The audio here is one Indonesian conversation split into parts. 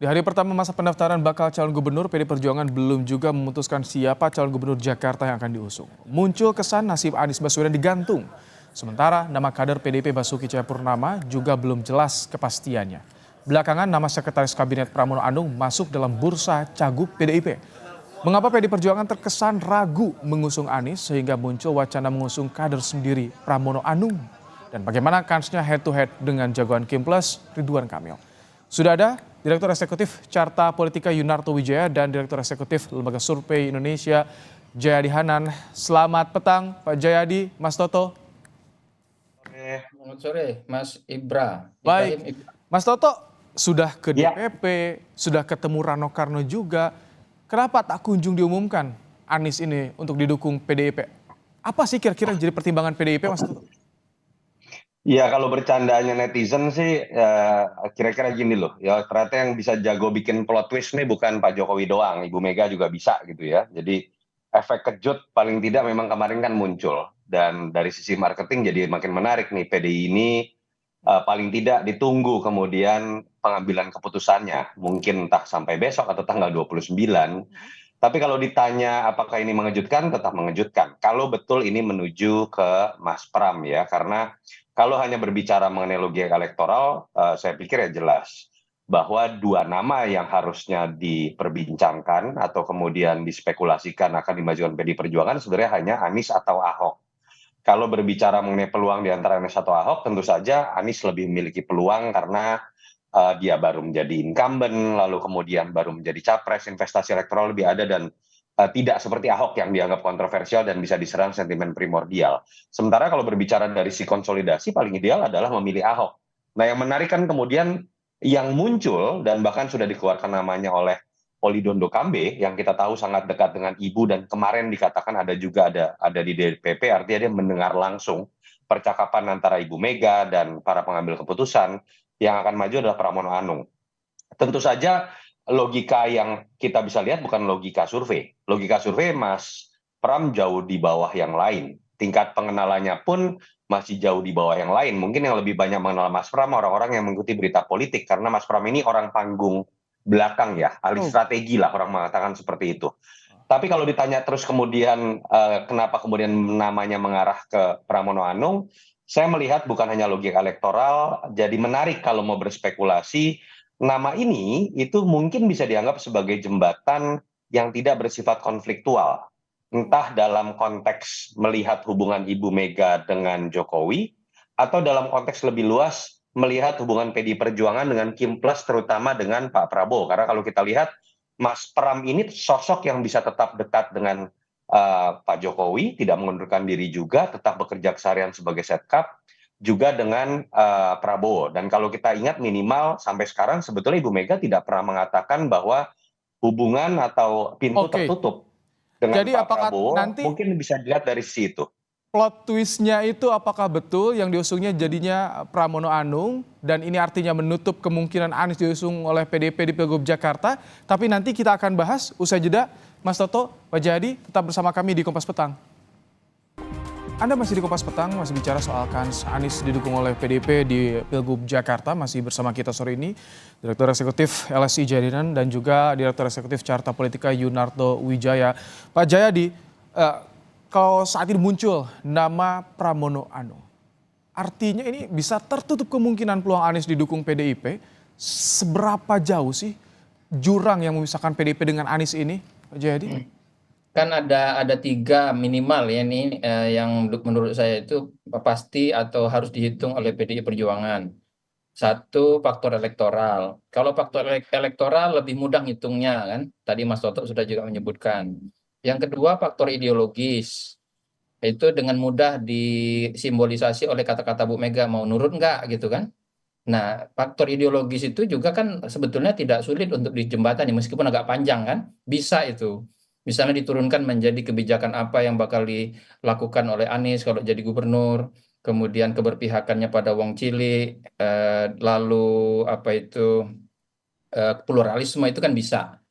Di hari pertama masa pendaftaran bakal calon gubernur, PD Perjuangan belum juga memutuskan siapa calon gubernur Jakarta yang akan diusung. Muncul kesan nasib Anies Baswedan digantung. Sementara nama kader PDIP Basuki Cahayapurnama juga belum jelas kepastiannya. Belakangan nama Sekretaris Kabinet Pramono Anung masuk dalam bursa cagup PDIP. Mengapa PD Perjuangan terkesan ragu mengusung Anies sehingga muncul wacana mengusung kader sendiri Pramono Anung? Dan bagaimana kansnya head to head dengan jagoan Kim Plus Ridwan Kamil? Sudah ada Direktur Eksekutif Carta Politika Yunarto Wijaya dan Direktur Eksekutif Lembaga Survei Indonesia Jayadi Hanan. Selamat petang Pak Jayadi, Mas Toto. Selamat sore Mas Ibrahim Baik, Ibra. Mas Toto sudah ke Ya, DPP, sudah ketemu Rano Karno juga. Kenapa tak kunjung diumumkan Anies ini untuk didukung PDIP? Apa sih kira-kira yang jadi pertimbangan PDIP, Mas Toto? ya kalau bercandanya netizen sih kira-kira gini loh. Ya ternyata yang bisa jago bikin plot twist nih bukan Pak Jokowi doang, Ibu Mega juga bisa gitu ya. Jadi efek kejut paling tidak memang kemarin kan muncul. Dan dari sisi marketing jadi makin menarik nih PDI ini paling tidak ditunggu kemudian pengambilan keputusannya. Mungkin entah sampai besok atau tanggal 29. Tapi kalau ditanya apakah ini mengejutkan, tetap mengejutkan. Kalau betul ini menuju ke Mas Pram ya, karena kalau hanya berbicara mengenai logika elektoral, saya pikir ya jelas bahwa dua nama yang harusnya diperbincangkan atau kemudian dispekulasikan akan dimajukan PDI Perjuangan sebenarnya hanya Anies atau Ahok. Kalau berbicara mengenai peluang di antara Anies atau Ahok, tentu saja Anies lebih memiliki peluang karena dia baru menjadi incumbent, lalu kemudian baru menjadi capres, investasi elektoral lebih ada dan tidak seperti Ahok yang dianggap kontroversial dan bisa diserang sentimen primordial. Sementara kalau berbicara dari si konsolidasi, paling ideal adalah memilih Ahok. Nah yang menarik kan kemudian yang muncul dan bahkan sudah dikeluarkan namanya oleh Polidondo Kambe yang kita tahu sangat dekat dengan ibu dan kemarin dikatakan ada di DPP, artinya dia mendengar langsung percakapan antara Ibu Mega dan para pengambil keputusan. Yang akan maju adalah Pramono Anung. Tentu saja logika yang kita bisa lihat bukan logika survei. Logika survei Mas Pram jauh di bawah yang lain. Tingkat pengenalannya pun masih jauh di bawah yang lain. Mungkin yang lebih banyak mengenal Mas Pram orang-orang yang mengikuti berita politik karena Mas Pram ini orang panggung belakang ya, ahli Oh, strategi lah orang mengatakan seperti itu. Tapi kalau ditanya terus kemudian kenapa kemudian namanya mengarah ke Pramono Anung, saya melihat bukan hanya logika elektoral, jadi menarik kalau mau berspekulasi, nama ini itu mungkin bisa dianggap sebagai jembatan yang tidak bersifat konfliktual. Entah dalam konteks melihat hubungan Ibu Mega dengan Jokowi, atau dalam konteks lebih luas melihat hubungan PDI Perjuangan dengan Kim Plus terutama dengan Pak Prabowo. Karena kalau kita lihat Mas Pram ini sosok yang bisa tetap dekat dengan Pak Jokowi, tidak mengundurkan diri juga, tetap bekerja keseharian sebagai setcap, juga dengan Prabowo. Dan kalau kita ingat minimal sampai sekarang sebetulnya Ibu Mega tidak pernah mengatakan bahwa hubungan atau pintu oke. tertutup dengan Jadi Pak apakah Prabowo nanti mungkin bisa dilihat dari situ. plot twistnya itu apakah betul yang diusungnya jadinya Pramono Anung dan ini artinya menutup kemungkinan Anies diusung oleh PDIP di Pilgub Jakarta. Tapi nanti kita akan bahas usai jeda. Mas Toto, Pak Jayadi tetap bersama kami di Kompas Petang. Anda masih di Kompas Petang, masih bicara soal kans Anies didukung oleh PDIP di Pilgub Jakarta. Masih bersama kita sore ini Direktur Eksekutif LSI Jadinan dan juga Direktur Eksekutif Carta Politika Yunarto Wijaya. Pak Jayadi, kalau saat ini muncul nama Pramono Anung, artinya ini bisa tertutup kemungkinan peluang Anies didukung PDIP. Seberapa jauh sih jurang yang memisahkan PDIP dengan Anies ini, Pak Jayadi? Kan ada tiga minimal ya nih yang menurut saya itu pasti atau harus dihitung oleh PDI Perjuangan. Satu, faktor elektoral. Kalau faktor elektoral lebih mudah ngitungnya kan. Tadi Mas Toto sudah juga menyebutkan. Yang kedua, faktor ideologis. Itu dengan mudah disimbolisasi oleh kata-kata Bu Mega, mau nurut nggak gitu kan. Nah, faktor ideologis itu juga kan sebetulnya tidak sulit untuk dijembatani meskipun agak panjang kan, bisa itu. Misalnya diturunkan menjadi kebijakan apa yang bakal dilakukan oleh Anies kalau jadi gubernur, kemudian keberpihakannya pada Wong Cilik, lalu apa itu pluralisme itu kan bisa.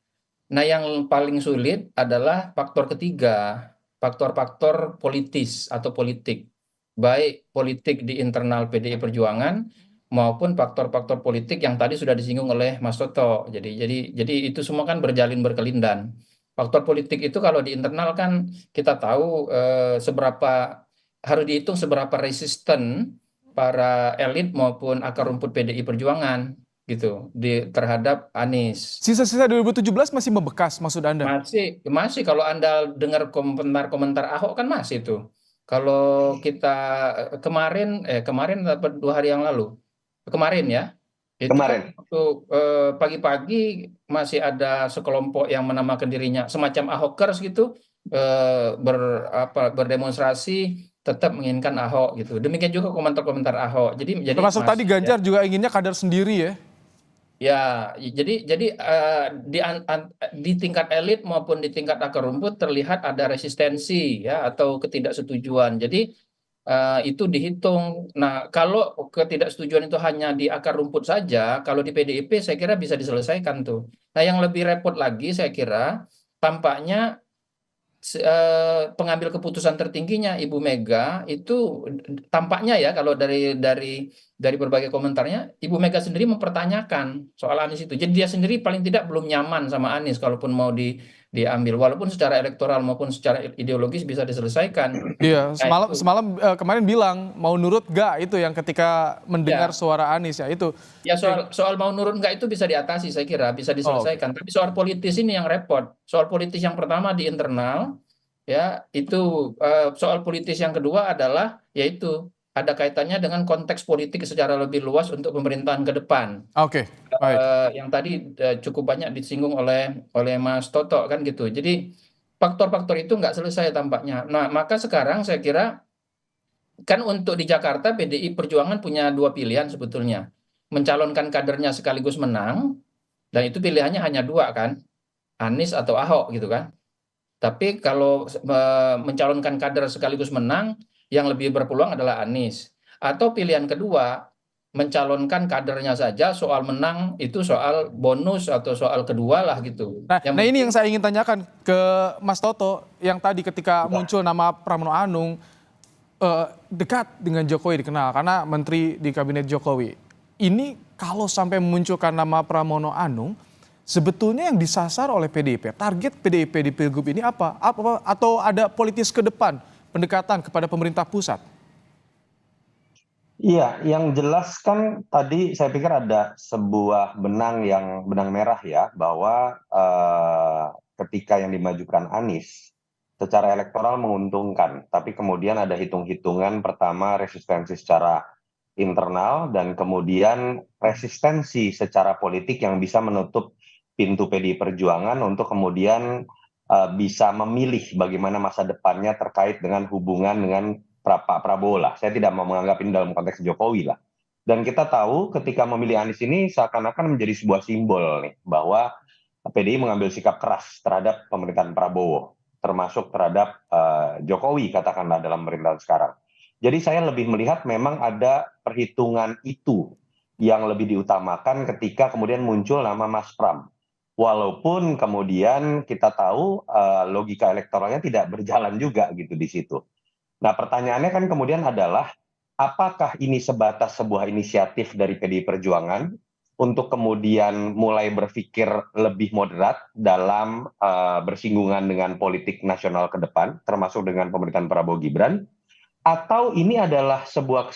Nah, yang paling sulit adalah faktor ketiga, faktor-faktor politis atau politik. Baik politik di internal PDI Perjuangan maupun faktor-faktor politik yang tadi sudah disinggung oleh Mas Toto. Jadi itu semua kan berjalin berkelindan. Faktor politik itu kalau di internal kan kita tahu seberapa harus dihitung seberapa resisten para elit maupun akar rumput PDI Perjuangan gitu terhadap Anies. Sisa-sisa 2017 masih membekas maksud Anda? Masih kalau Anda dengar komentar-komentar Ahok kan masih tuh. Kalau kita kemarin atau 2 hari yang lalu, kemarin ya, itu kan Kemarin. waktu pagi-pagi masih ada sekelompok yang menamakan dirinya semacam Ahokers gitu, berdemonstrasi tetap menginginkan Ahok gitu. Demikian juga komentar-komentar Ahok. Jadi Termasuk tadi masih ya. Ganjar juga inginnya kader sendiri ya? Ya, jadi di tingkat elit maupun di tingkat akar rumput terlihat ada resistensi ya atau ketidaksetujuan. Jadi itu dihitung. Nah, kalau ketidaksetujuan itu hanya di akar rumput saja, kalau di PDIP saya kira bisa diselesaikan tuh. Nah, yang lebih repot lagi saya kira tampaknya pengambil keputusan tertingginya Ibu Mega itu tampaknya ya kalau dari berbagai komentarnya Ibu Mega sendiri mempertanyakan soal Anies itu. Jadi dia sendiri paling tidak belum nyaman sama Anies kalaupun mau diambil walaupun secara elektoral maupun secara ideologis bisa diselesaikan. Iya, Nah, semalam itu semalam kemarin bilang mau nurut gak itu yang ketika mendengar ya. suara Anies ya itu. Ya soal mau nurun enggak itu bisa diatasi saya kira bisa Oh, oke. diselesaikan. Tapi soal politis ini yang repot. Soal politis yang pertama di internal ya itu soal politis yang kedua adalah yaitu ada kaitannya dengan konteks politik secara lebih luas untuk pemerintahan ke depan. Oke, baik. Yang tadi cukup banyak disinggung oleh Mas Toto kan gitu. Jadi faktor-faktor itu nggak selesai tampaknya. Nah maka sekarang saya kira kan untuk di Jakarta PDI Perjuangan punya 2 pilihan sebetulnya. Mencalonkan kadernya sekaligus menang, dan itu pilihannya hanya 2 kan, Anies atau Ahok gitu kan. Tapi kalau mencalonkan kader sekaligus menang, yang lebih berpeluang adalah Anies. Atau pilihan kedua, mencalonkan kadernya saja, soal menang itu soal bonus atau soal kedua lah gitu. Yang Nah ini penting yang saya ingin tanyakan ke Mas Toto yang tadi ketika muncul nama Pramono Anung dekat dengan Jokowi dikenal karena menteri di kabinet Jokowi. Ini kalau sampai memunculkan nama Pramono Anung, sebetulnya yang disasar oleh PDIP, target PDIP di Pilgub ini apa? Atau ada politis ke depan, pendekatan kepada pemerintah pusat? Iya, yang jelas kan tadi saya pikir ada sebuah benang merah ya, bahwa ketika yang dimajukan Anies secara elektoral menguntungkan, tapi kemudian ada hitung-hitungan pertama resistensi secara internal dan kemudian resistensi secara politik yang bisa menutup pintu PDI Perjuangan untuk kemudian bisa memilih bagaimana masa depannya terkait dengan hubungan dengan Pak Prabowo lah. Saya tidak mau menganggap ini dalam konteks Jokowi lah. Dan kita tahu ketika memilih Anies ini seakan-akan menjadi sebuah simbol nih bahwa PDI mengambil sikap keras terhadap pemerintahan Prabowo, termasuk terhadap Jokowi katakanlah dalam pemerintahan sekarang. Jadi saya lebih melihat memang ada perhitungan itu yang lebih diutamakan ketika kemudian muncul nama Mas Pram. Walaupun kemudian kita tahu logika elektoralnya tidak berjalan juga gitu di situ. Nah, pertanyaannya kan kemudian adalah apakah ini sebatas sebuah inisiatif dari PDI Perjuangan untuk kemudian mulai berpikir lebih moderat dalam bersinggungan dengan politik nasional ke depan, termasuk dengan pemerintahan Prabowo Gibran, atau ini adalah sebuah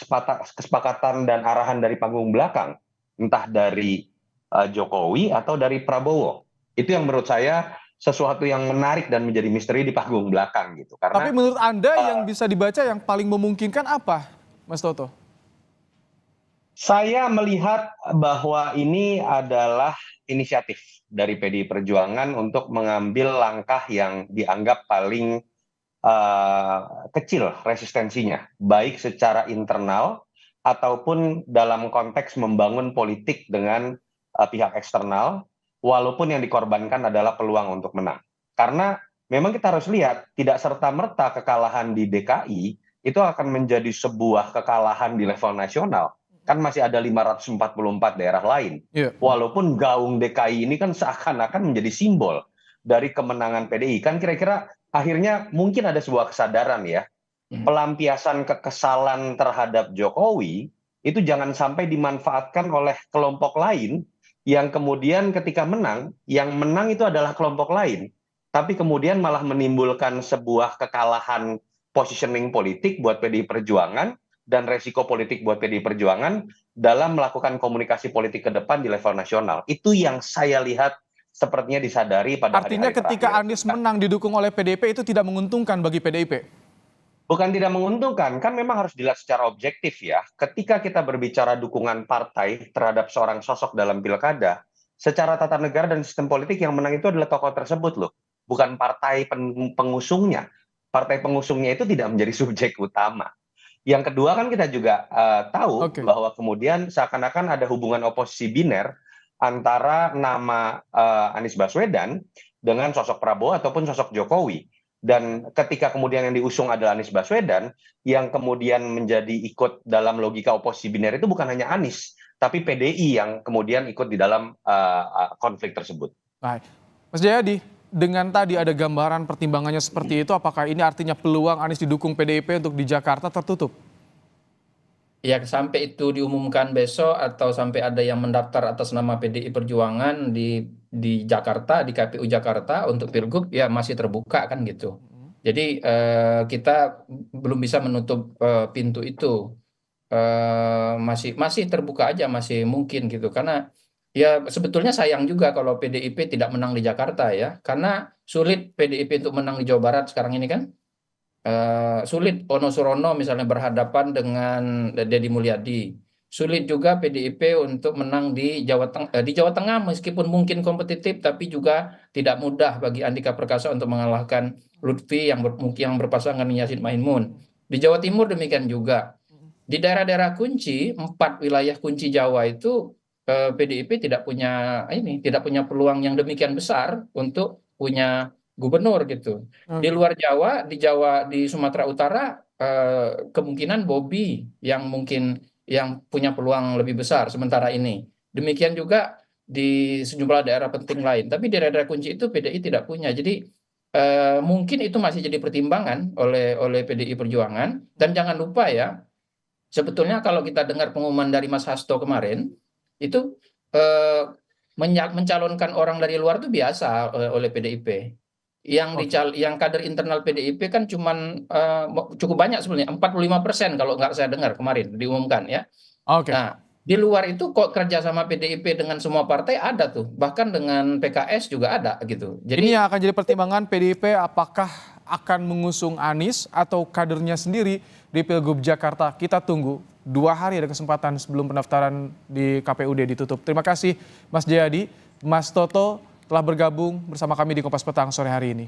kesepakatan dan arahan dari panggung belakang, entah dari Jokowi atau dari Prabowo. Itu yang menurut saya sesuatu yang menarik dan menjadi misteri di panggung belakang gitu. Tapi Karena menurut Anda yang bisa dibaca yang paling memungkinkan apa, Mas Toto? saya melihat bahwa ini adalah inisiatif dari PDI Perjuangan untuk mengambil langkah yang dianggap paling kecil resistensinya, baik secara internal ataupun dalam konteks membangun politik dengan pihak eksternal, walaupun yang dikorbankan adalah peluang untuk menang. Karena memang kita harus lihat, tidak serta-merta kekalahan di DKI itu akan menjadi sebuah kekalahan di level nasional. Kan masih ada 544 daerah lain. Iya. Walaupun gaung DKI ini kan seakan-akan menjadi simbol dari kemenangan PDI. Kan kira-kira akhirnya mungkin ada sebuah kesadaran ya, pelampiasan kekesalan terhadap Jokowi itu jangan sampai dimanfaatkan oleh kelompok lain yang kemudian ketika menang, yang menang itu adalah kelompok lain, tapi kemudian malah menimbulkan sebuah kekalahan positioning politik buat PDI Perjuangan dan resiko politik buat PDI Perjuangan dalam melakukan komunikasi politik ke depan di level nasional. Itu yang saya lihat sepertinya disadari pada Artinya hari-hari ketika terakhir. Anies menang didukung oleh PDIP itu tidak menguntungkan bagi PDIP? Bukan tidak menguntungkan, kan memang harus dilihat secara objektif ya. Ketika kita berbicara dukungan partai terhadap seorang sosok dalam pilkada, secara tata negara dan sistem politik yang menang itu adalah tokoh tersebut loh, bukan partai pengusungnya. Partai pengusungnya itu tidak menjadi subjek utama. Yang kedua kan kita juga tahu Oke. bahwa kemudian seakan-akan ada hubungan oposisi biner antara nama Anies Baswedan dengan sosok Prabowo ataupun sosok Jokowi. Dan ketika kemudian yang diusung adalah Anies Baswedan, yang kemudian menjadi ikut dalam logika oposisi biner itu bukan hanya Anies, tapi PDI yang kemudian ikut di dalam konflik tersebut. Baik. Mas Jayadi, dengan tadi ada gambaran pertimbangannya seperti itu, apakah ini artinya peluang Anies didukung PDIP untuk di Jakarta tertutup? Ya, sampai itu diumumkan besok atau sampai ada yang mendaftar atas nama PDI Perjuangan di Jakarta, di KPU Jakarta untuk Pilgub, ya masih terbuka kan gitu. Jadi kita belum bisa menutup pintu itu. Masih terbuka aja, masih mungkin gitu. Karena ya sebetulnya sayang juga kalau PDIP tidak menang di Jakarta ya. Karena sulit PDIP untuk menang di Jawa Barat sekarang ini kan. Sulit Ono Surono misalnya berhadapan dengan Deddy Mulyadi. Sulit juga PDIP untuk menang di Jawa Tengah meskipun mungkin kompetitif tapi juga tidak mudah bagi Andika Perkasa untuk mengalahkan Lutfi yang berpasangan dengan Yassin Maimun. Di Jawa Timur demikian juga. Di daerah-daerah kunci, 4 wilayah kunci Jawa itu PDIP tidak punya peluang yang demikian besar untuk punya gubernur gitu. Di luar Jawa, di Sumatera Utara kemungkinan Bobi yang punya peluang lebih besar sementara ini. Demikian juga di sejumlah daerah penting lain. Tapi di daerah kunci itu PDI tidak punya. Jadi mungkin itu masih jadi pertimbangan oleh PDI Perjuangan. Dan jangan lupa ya, sebetulnya kalau kita dengar pengumuman dari Mas Hasto kemarin, itu mencalonkan orang dari luar itu biasa oleh PDIP. Yang kader internal PDIP kan cuman cukup banyak sebenarnya, 45% kalau nggak saya dengar kemarin diumumkan ya. Oke. Nah, di luar itu kok kerjasama PDIP dengan semua partai ada tuh, bahkan dengan PKS juga ada gitu. Ini Jadi yang akan jadi pertimbangan PDIP apakah akan mengusung Anies atau kadernya sendiri di Pilgub Jakarta. Kita tunggu. 2 hari ada kesempatan sebelum pendaftaran di KPUD ditutup. Terima kasih Mas Jayadi, Mas Toto telah bergabung bersama kami di Kompas Petang sore hari ini.